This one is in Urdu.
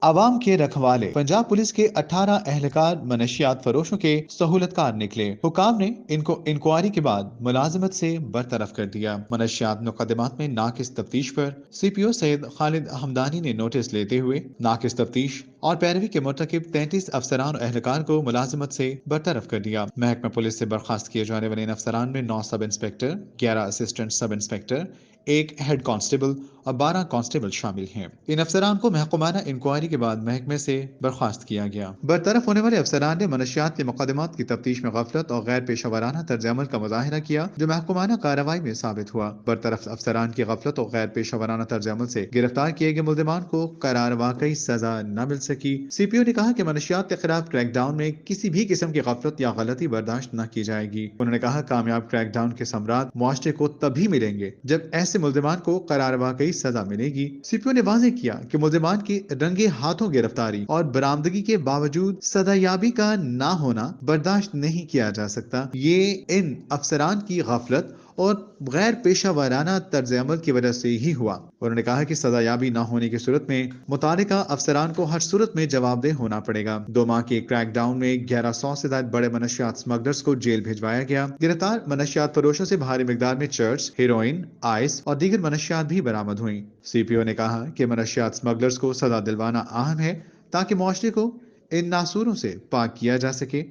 عوام کے رکھوالے پنجاب پولیس کے 18 اہلکار منشیات فروشوں کے سہولت کار نکلے۔ حکام نے ان کو انکوائری کے بعد ملازمت سے برطرف کر دیا۔ منشیات مقدمات میں ناقص تفتیش پر سی پی او سید خالد حمدانی نے نوٹس لیتے ہوئے ناقص تفتیش اور پیروی کے مرتکب 33 افسران اور اہلکار کو ملازمت سے برطرف کر دیا۔ محکمہ پولیس سے برخاست کیے جانے والے ان افسران میں 9 سب انسپکٹر، 11 اسسٹنٹ سب انسپکٹر، ایک ہیڈ کانسٹیبل اور 12 کانسٹیبل شامل ہیں۔ ان افسران کو محکمانہ انکوائری کے بعد محکمے سے برخاست کیا گیا۔ برطرف ہونے والے افسران نے منشیات کے مقدمات کی تفتیش میں غفلت اور غیر پیشہ ورانہ طرز عمل کا مظاہرہ کیا، جو محکمانہ کارروائی میں ثابت ہوا۔ برطرف افسران کی غفلت اور غیر پیشہ ورانہ طرز عمل سے گرفتار کیے گئے ملزمان کو قرار واقعی سزا نہ مل سکی۔ سی پی او نے کہا کہ منشیات کے خلاف کریک ڈاؤن میں کسی بھی قسم کی غفلت یا غلطی برداشت نہ کی جائے گی۔ انہوں نے کہا کامیاب کریک ڈاؤن کے ثمرات معاشرے کو تبھی ملیں گے جب ایسے ملزمان کو قرار واقعی سزا ملے گی۔ سی پی او نے واضح کیا کہ ملزمان کی رنگے ہاتھوں گرفتاری اور برآمدگی کے باوجود سزا یابی کا نہ ہونا برداشت نہیں کیا جا سکتا۔ یہ ان افسران کی غفلت اور غیر پیشہ ورانہ طرز عمل کی وجہ سے ہی ہوا۔ انہوں نے کہا کہ سزا یابی نہ ہونے کی صورت میں متعلقہ افسران کو ہر صورت میں جواب دہ ہونا پڑے گا۔ 2 ماہ کے کریک ڈاؤن میں 1100 سے زائد بڑے منشیات اسمگلرز کو جیل بھجوایا گیا۔ گرفتار منشیات فروشوں سے بھاری مقدار میں چرس، ہیروئن، آئس اور دیگر منشیات بھی برآمد ہوئیں۔ سی پی او نے کہا کہ منشیات اسمگلرز کو سزا دلوانا اہم ہے تاکہ معاشرے کو ان ناسوروں سے پاک کیا جا سکے۔